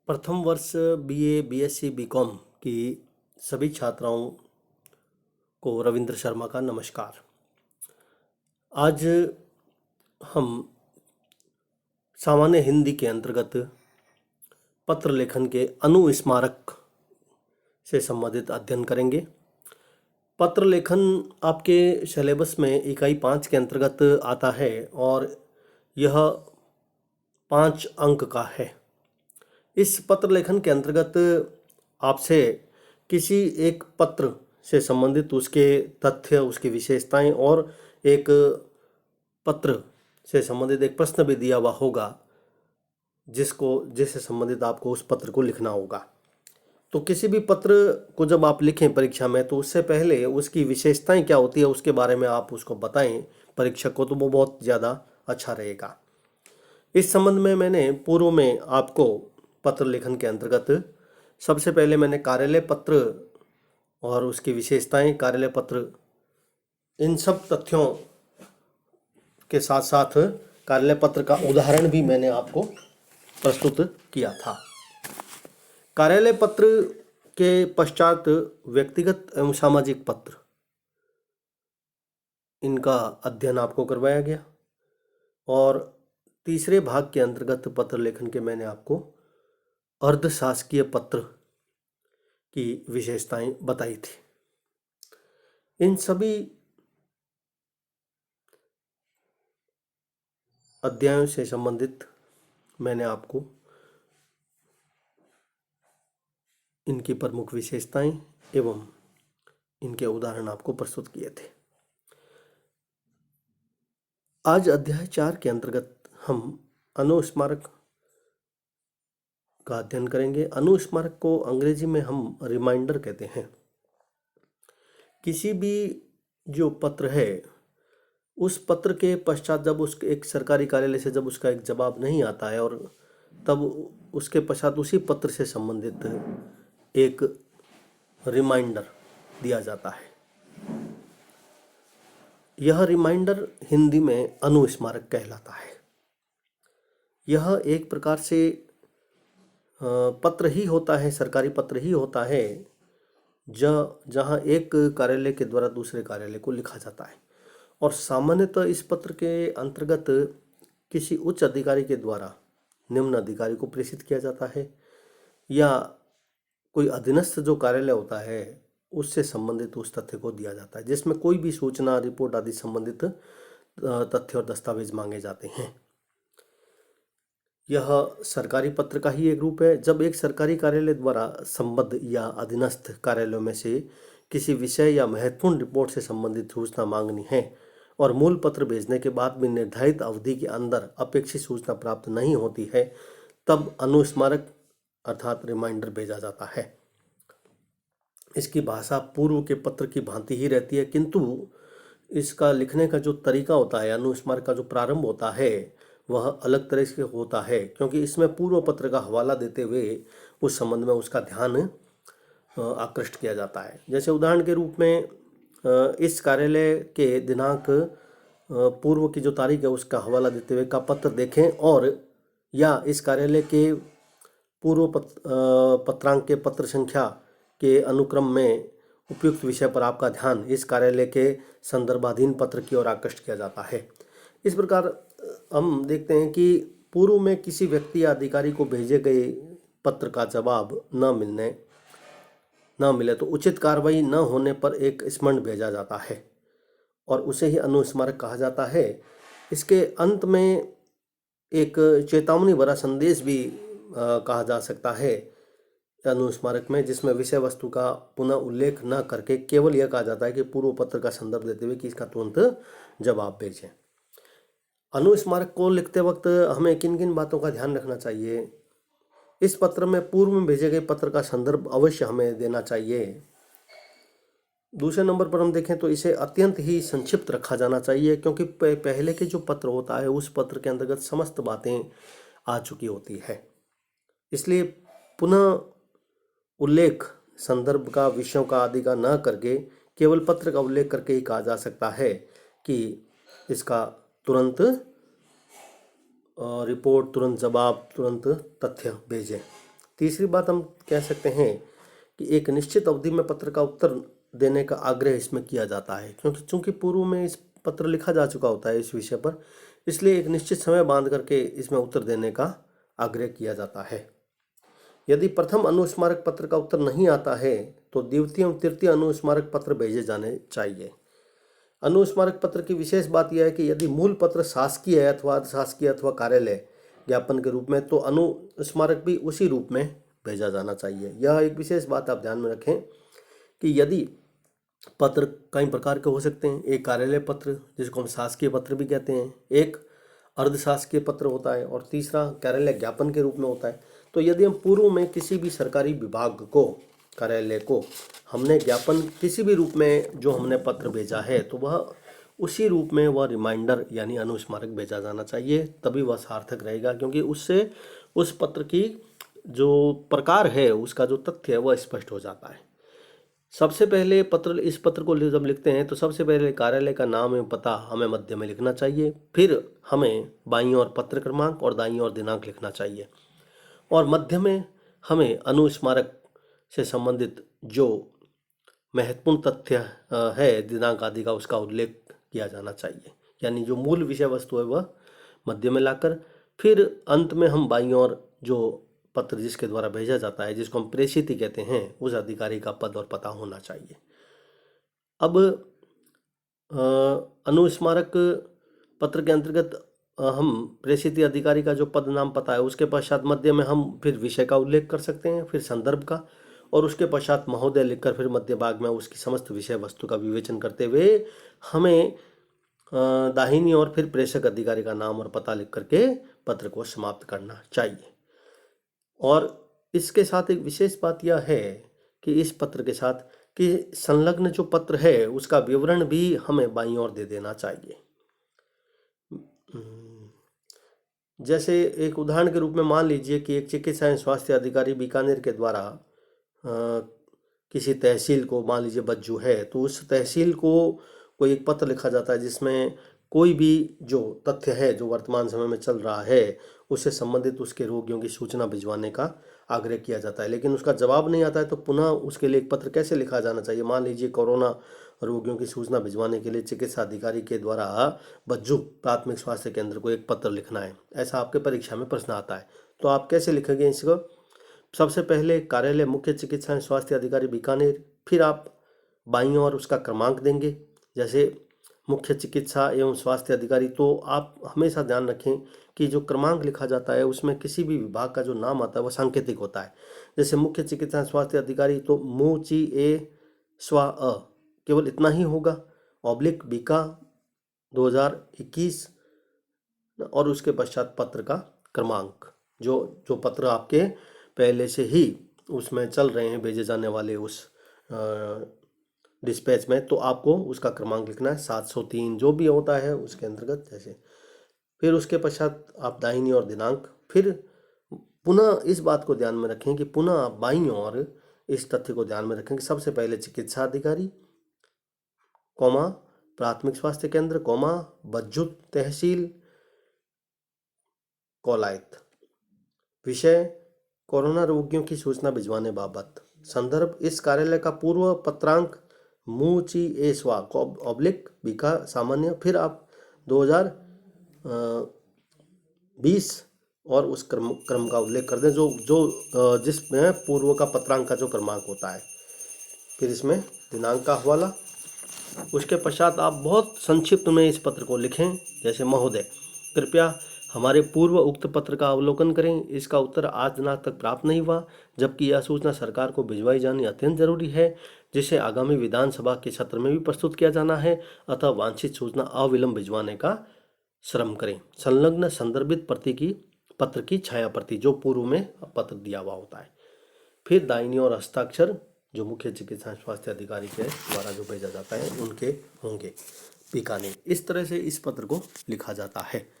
प्रथम वर्ष BA, BSc, BCom की सभी छात्राओं को रविंद्र शर्मा का नमस्कार। आज हम सामान्य हिंदी के अंतर्गत पत्र लेखन के अनुस्मारक से संबंधित अध्ययन करेंगे। पत्र लेखन आपके सिलेबस में इकाई 5 के अंतर्गत आता है और यह 5 अंक का है। इस पत्र लेखन के अंतर्गत आपसे किसी एक पत्र से संबंधित उसके तथ्य, उसकी विशेषताएं और एक पत्र से संबंधित एक प्रश्न भी दिया हुआ होगा जिससे संबंधित आपको उस पत्र को लिखना होगा। तो किसी भी पत्र को जब आप लिखें परीक्षा में, तो उससे पहले उसकी विशेषताएं क्या होती है उसके बारे में आप उसको बताएं परीक्षक को, तो वो बहुत ज़्यादा अच्छा रहेगा। इस संबंध में मैंने पूर्व में आपको पत्र लेखन के अंतर्गत सबसे पहले मैंने कार्यालय पत्र और उसकी विशेषताएं, कार्यालय पत्र, इन सब तथ्यों के साथ साथ कार्यालय पत्र का उदाहरण भी मैंने आपको प्रस्तुत किया था। कार्यालय पत्र के पश्चात व्यक्तिगत एवं सामाजिक पत्र, इनका अध्ययन आपको करवाया गया और तीसरे भाग के अंतर्गत पत्र लेखन के मैंने आपको अर्धशासकीय पत्र की विशेषताएं बताई थी। इन सभी अध्यायों से संबंधित मैंने आपको इनकी प्रमुख विशेषताएं एवं इनके उदाहरण आपको प्रस्तुत किए थे। आज अध्याय 4 के अंतर्गत हम अनुस्मारक का अध्ययन करेंगे। अनुस्मारक को अंग्रेजी में हम रिमाइंडर कहते हैं। किसी भी जो पत्र है, उस पत्र के पश्चात जब उसके एक सरकारी कार्यालय से जब उसका एक जवाब नहीं आता है और तब उसके पश्चात उसी पत्र से संबंधित एक रिमाइंडर दिया जाता है। यह रिमाइंडर हिंदी में अनुस्मारक कहलाता है। यह एक प्रकार से पत्र ही होता है, सरकारी पत्र ही होता है जहाँ एक कार्यालय के द्वारा दूसरे कार्यालय को लिखा जाता है और सामान्यतः इस पत्र के अंतर्गत किसी उच्च अधिकारी के द्वारा निम्न अधिकारी को प्रेषित किया जाता है या कोई अधीनस्थ जो कार्यालय होता है उससे संबंधित उस तथ्य को दिया जाता है, जिसमें कोई भी सूचना, रिपोर्ट आदि संबंधित तथ्य और दस्तावेज मांगे जाते हैं। यह सरकारी पत्र का ही एक रूप है। जब एक सरकारी कार्यालय द्वारा संबद्ध या अधीनस्थ कार्यालयों में से किसी विषय या महत्वपूर्ण रिपोर्ट से संबंधित सूचना मांगनी है और मूल पत्र भेजने के बाद भी निर्धारित अवधि के अंदर अपेक्षित सूचना प्राप्त नहीं होती है, तब अनुस्मारक अर्थात रिमाइंडर भेजा जाता है। इसकी भाषा पूर्व के पत्र की भांति ही रहती है, किंतु इसका लिखने का जो तरीका होता है, अनुस्मारक का जो प्रारंभ होता है, वह अलग तरह से होता है, क्योंकि इसमें पूर्व पत्र का हवाला देते हुए उस संबंध में उसका ध्यान आकृष्ट किया जाता है। जैसे उदाहरण के रूप में इस कार्यालय के दिनांक पूर्व की जो तारीख है उसका हवाला देते हुए का पत्र देखें, और या इस कार्यालय के पूर्व पत्रांक के पत्र संख्या के अनुक्रम में उपयुक्त विषय पर आपका ध्यान इस कार्यालय के संदर्भाधीन पत्र की ओर आकृष्ट किया जाता है। इस प्रकार हम देखते हैं कि पूर्व में किसी व्यक्ति या अधिकारी को भेजे गए पत्र का जवाब न मिले तो उचित कार्रवाई न होने पर एक स्मरण भेजा जाता है और उसे ही अनुस्मारक कहा जाता है। इसके अंत में एक चेतावनी भरा संदेश भी कहा जा सकता है अनुस्मारक में, जिसमें विषय वस्तु का पुनः उल्लेख न करके केवल यह कहा जाता है कि पूर्व पत्र का संदर्भ देते हुए कि इसका तुरंत जवाब भेजें। अनुस्मारक को लिखते वक्त हमें किन किन बातों का ध्यान रखना चाहिए? इस पत्र में पूर्व में भेजे गए पत्र का संदर्भ अवश्य हमें देना चाहिए। दूसरे नंबर पर हम देखें तो इसे अत्यंत ही संक्षिप्त रखा जाना चाहिए, क्योंकि पहले के जो पत्र होता है उस पत्र के अंतर्गत समस्त बातें आ चुकी होती है। इसलिए पुनः उल्लेख संदर्भ का, विषयों का आदि का न करके केवल पत्र का उल्लेख करके ही कहा जा सकता है कि इसका तुरंत रिपोर्ट, तुरंत जवाब, तुरंत तथ्य भेजें। तीसरी बात हम कह सकते हैं कि एक निश्चित अवधि में पत्र का उत्तर देने का आग्रह इसमें किया जाता है, क्योंकि चूंकि पूर्व में इस पत्र लिखा जा चुका होता है इस विषय पर, इसलिए एक निश्चित समय बांध करके इसमें उत्तर देने का आग्रह किया जाता है। यदि प्रथम अनुस्मारक पत्र का उत्तर नहीं आता है तो द्वितीय एवं तृतीय अनुस्मारक पत्र भेजे जाने चाहिए। अनुस्मारक पत्र की विशेष बात यह है कि यदि मूल पत्र शासकीय है अथवा अर्धशासकीय अथवा कार्यालय ज्ञापन के रूप में, तो अनुस्मारक भी उसी रूप में भेजा जाना चाहिए। यह एक विशेष बात आप ध्यान में रखें कि यदि पत्र कई प्रकार के हो सकते हैं। एक कार्यालय पत्र जिसको हम शासकीय पत्र भी कहते हैं, एक अर्धशासकीय पत्र होता है और तीसरा कार्यालय ज्ञापन के रूप में होता है। तो यदि हम पूर्व में किसी भी सरकारी विभाग को, कार्यालय को हमने ज्ञापन किसी भी रूप में जो हमने पत्र भेजा है, तो वह उसी रूप में वह रिमाइंडर यानी अनुस्मारक भेजा जाना चाहिए, तभी वह सार्थक रहेगा, क्योंकि उससे उस पत्र की जो प्रकार है, उसका जो तथ्य है वह स्पष्ट हो जाता है। सबसे पहले इस पत्र को जब लिखते हैं तो सबसे पहले कार्यालय का नाम एवं पता हमें मध्य में लिखना चाहिए। फिर हमें बाईं ओर पत्र क्रमांक और दाईं ओर दिनांक लिखना चाहिए, और मध्य में हमें अनुस्मारक से संबंधित जो महत्वपूर्ण तथ्य है दिनांक आदि का, उसका उल्लेख किया जाना चाहिए। यानी जो मूल विषय वस्तु है वह मध्य में लाकर फिर अंत में हम बाईं ओर जो पत्र जिसके द्वारा भेजा जाता है, जिसको हम प्रेषित कहते हैं, उस अधिकारी का पद और पता होना चाहिए। अब अनुस्मारक पत्र के अंतर्गत हम प्रेषित अधिकारी का जो पद नाम पता है, उसके पश्चात मध्य में हम फिर विषय का उल्लेख कर सकते हैं, फिर संदर्भ का, और उसके पश्चात महोदय लिखकर फिर मध्य भाग में उसकी समस्त विषय वस्तु का विवेचन करते हुए हमें दाहिनी ओर फिर प्रेषक अधिकारी का नाम और पता लिख करके पत्र को समाप्त करना चाहिए। और इसके साथ एक विशेष बात यह है कि इस पत्र के साथ कि संलग्न जो पत्र है उसका विवरण भी हमें बाईं ओर दे देना चाहिए। जैसे एक उदाहरण के रूप में मान लीजिए कि एक चिकित्सा एवं स्वास्थ्य अधिकारी बीकानेर के द्वारा किसी तहसील को, मान लीजिए बज्जू है, तो उस तहसील को कोई एक पत्र लिखा जाता है जिसमें कोई भी जो तथ्य है जो वर्तमान समय में चल रहा है उससे संबंधित उसके रोगियों की सूचना भिजवाने का आग्रह किया जाता है, लेकिन उसका जवाब नहीं आता है, तो पुनः उसके लिए एक पत्र कैसे लिखा जाना चाहिए। मान लीजिए कोरोना रोगियों की सूचना भिजवाने के लिए चिकित्सा अधिकारी के द्वारा बज्जू प्राथमिक स्वास्थ्य केंद्र को एक पत्र लिखना है, ऐसा आपके परीक्षा में प्रश्न आता है, तो आप कैसे लिखेंगे इसको। सबसे पहले कार्यालय मुख्य चिकित्सा एवं स्वास्थ्य अधिकारी बीकानेर, फिर आप बाईं ओर उसका क्रमांक देंगे। जैसे मुख्य चिकित्सा एवं स्वास्थ्य अधिकारी, तो आप हमेशा ध्यान रखें कि जो क्रमांक लिखा जाता है उसमें किसी भी विभाग का जो नाम आता है वह सांकेतिक होता है। जैसे मुख्य चिकित्सा स्वास्थ्य अधिकारी तो मु ची ए स्वा अ, केवल इतना ही होगा, ऑब्लिक बीका 2021, और उसके पश्चात पत्र का क्रमांक, जो पत्र आपके पहले से ही उसमें चल रहे हैं भेजे जाने वाले उस डिस्पैच में, तो आपको उसका क्रमांक लिखना है 703 जो भी होता है उसके अंतर्गत। जैसे फिर उसके पश्चात आप दाहिनी ओर दिनांक, फिर पुनः इस बात को ध्यान में रखें कि पुनः आप बाईं ओर इस तथ्य को ध्यान में रखें कि सबसे पहले चिकित्सा अधिकारी, कौमा प्राथमिक स्वास्थ्य केंद्र, कौमा बज्जू तहसील कौलायत, विषय कोरोना रोगियों की सूचना भिजवाने बाबत, संदर्भ इस कार्यालय का पूर्व पत्रांक मु ची ए स्वा ऑब्लिक बीका सामान्य, फिर आप 2020 और उस क्रम का उल्लेख कर दें जो जिसमें पूर्व का पत्रांक का जो क्रमांक होता है, फिर इसमें दिनांक का हवाला। उसके पश्चात आप बहुत संक्षिप्त में इस पत्र को लिखें, जैसे महोदय कृपया हमारे पूर्व उक्त पत्र का अवलोकन करें, इसका उत्तर आज दिनांक तक प्राप्त नहीं हुआ, जबकि यह सूचना सरकार को भिजवाई जानी अत्यंत जरूरी है, जिसे आगामी विधानसभा के सत्र में भी प्रस्तुत किया जाना है, अतः वांछित सूचना अविलंब भिजवाने का श्रम करें। संलग्न संदर्भित प्रति की पत्र की छाया प्रति जो पूर्व में पत्र दिया हुआ होता है, फिर दाहिनी ओर हस्ताक्षर जो मुख्य चिकित्सा स्वास्थ्य अधिकारी के द्वारा जो भेजा जाता है उनके होंगे बीकानेर। इस तरह से इस पत्र को लिखा जाता है।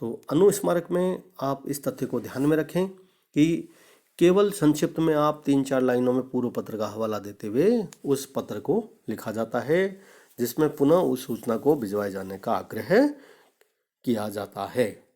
तो अनुस्मारक में आप इस तथ्य को ध्यान में रखें कि केवल संक्षिप्त में आप 3-4 लाइनों में पूर्व पत्र का हवाला देते हुए उस पत्र को लिखा जाता है, जिसमें पुनः उस सूचना को भिजवाए जाने का आग्रह किया जाता है।